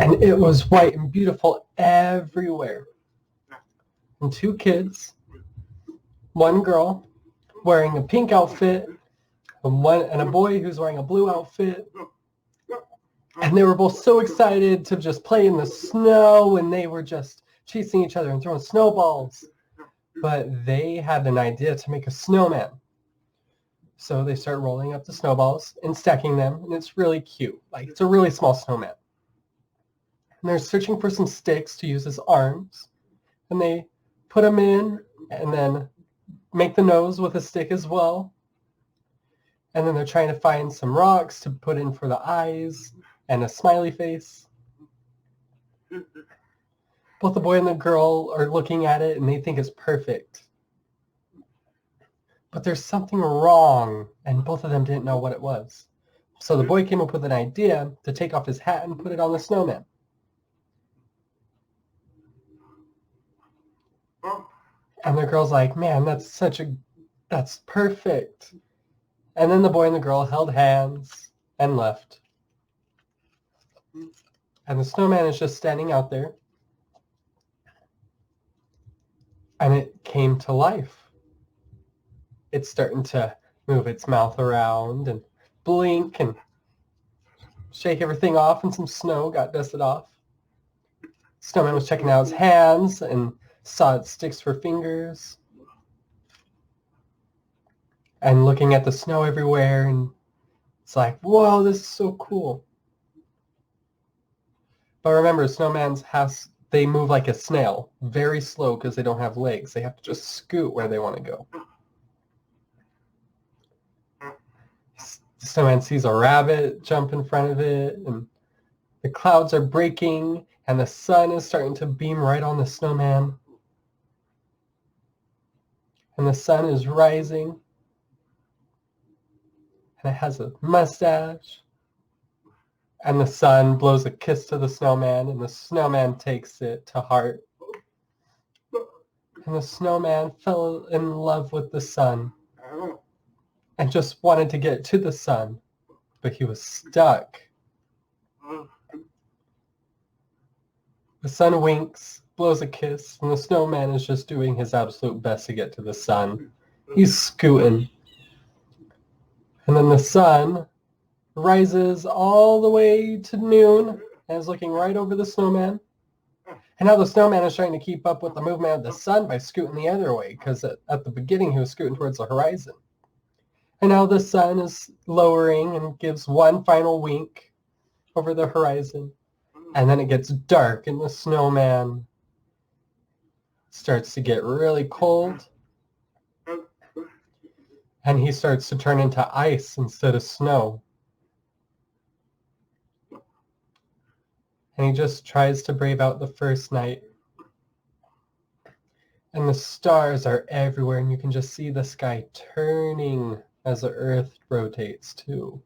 And it was white and beautiful everywhere. And two kids, one girl wearing a pink outfit, and a boy who's wearing a blue outfit. And they were both so excited to just play in the snow, and they were just chasing each other and throwing snowballs. But they had an idea to make a snowman. So they start rolling up the snowballs and stacking them, and it's really cute. Like, it's a really small snowman. And they're searching for some sticks to use as arms, and they put them in and then make the nose with a stick as well. And then they're trying to find some rocks to put in for the eyes and a smiley face. Both the boy and the girl are looking at it and they think it's perfect. But there's something wrong, and both of them didn't know what it was. So the boy came up with an idea to take off his hat and put it on the snowman. And the girl's like, man, that's perfect. And then the boy and the girl held hands and left. And the snowman is just standing out there. And it came to life. It's starting to move its mouth around and blink and shake everything off, and some snow got dusted off. Snowman was checking out his hands and saw its sticks for fingers and looking at the snow everywhere, and it's like, whoa, this is so cool. But remember, snowmans they move like a snail, very slow because they don't have legs. They have to just scoot where they want to go. The snowman sees a rabbit jump in front of it, and the clouds are breaking, and the sun is starting to beam right on the snowman. And the sun is rising, and it has a mustache. And the sun blows a kiss to the snowman, and the snowman takes it to heart. And the snowman fell in love with the sun and just wanted to get to the sun, but he was stuck. The sun winks, blows a kiss, and the snowman is just doing his absolute best to get to the sun. He's scooting. And then the sun rises all the way to noon and is looking right over the snowman. And now the snowman is trying to keep up with the movement of the sun by scooting the other way, because at the beginning he was scooting towards the horizon. And now the sun is lowering and gives one final wink over the horizon. And then it gets dark and the snowman starts to get really cold. And he starts to turn into ice instead of snow. And he just tries to brave out the first night. And the stars are everywhere, and you can just see the sky turning as the earth rotates too.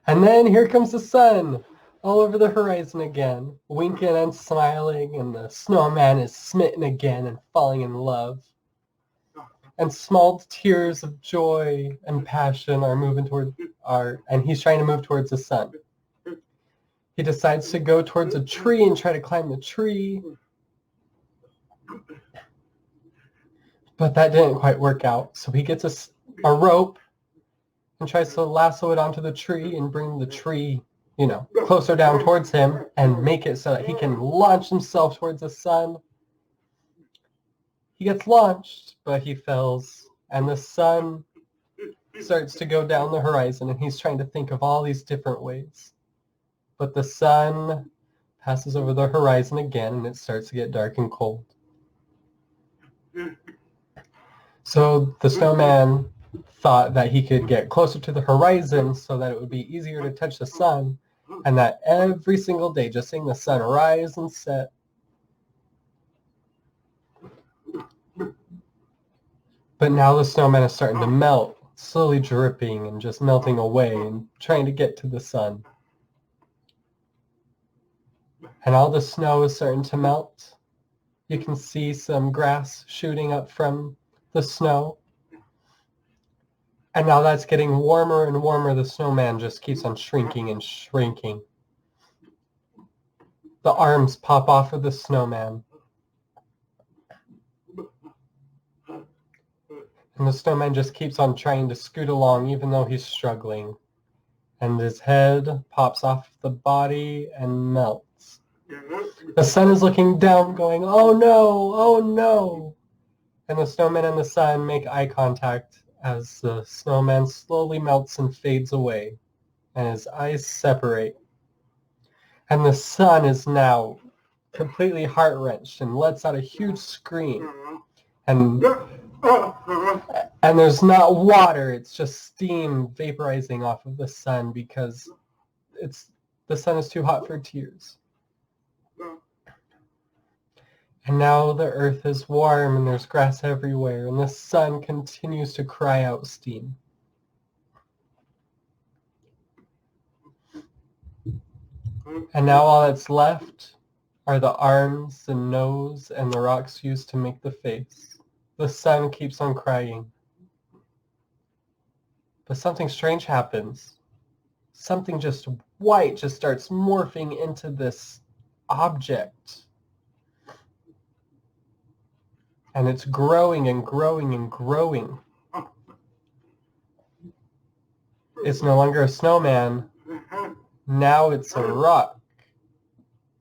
And then here comes the sun all over the horizon again, winking and smiling, and the snowman is smitten again and falling in love. And small tears of joy and passion are and he's trying to move towards the sun. He decides to go towards a tree and try to climb the tree. But that didn't quite work out. So he gets a rope and tries to lasso it onto the tree and bring the tree, closer down towards him and make it so that he can launch himself towards the sun. He gets launched, but he fails, and the sun starts to go down the horizon, and he's trying to think of all these different ways. But the sun passes over the horizon again, and it starts to get dark and cold. So the snowman thought that he could get closer to the horizon so that it would be easier to touch the sun, and that every single day, just seeing the sun rise and set, but now the snowman is starting to melt, slowly dripping and just melting away and trying to get to the sun. And all the snow is starting to melt. You can see some grass shooting up from the snow. And now that's getting warmer and warmer. The snowman just keeps on shrinking and shrinking. The arms pop off of the snowman. And the snowman just keeps on trying to scoot along even though he's struggling. And his head pops off the body and melts. The sun is looking down going, oh no, oh no. And the snowman and the sun make eye contact as the snowman slowly melts and fades away. And his eyes separate. And the sun is now completely heart-wrenched and lets out a huge scream. And there's not water, it's just steam vaporizing off of the sun because the sun is too hot for tears. And now the earth is warm and there's grass everywhere and the sun continues to cry out steam. And now all that's left are the arms, the nose, and the rocks used to make the face. The sun keeps on crying. But something strange happens. Something just white just starts morphing into this object. And it's growing and growing and growing. It's no longer a snowman. Now it's a rock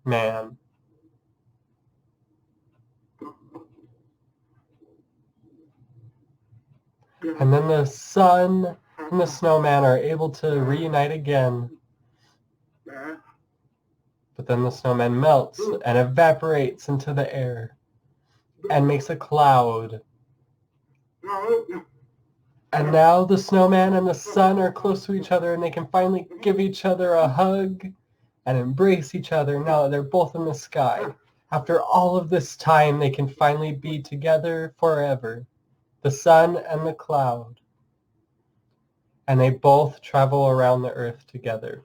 man. And then the sun and the snowman are able to reunite again. But then the snowman melts and evaporates into the air and makes a cloud. And now the snowman and the sun are close to each other and they can finally give each other a hug and embrace each other now that they're both in the sky. After all of this time, they can finally be together forever. The sun and the cloud. And they both travel around the earth together.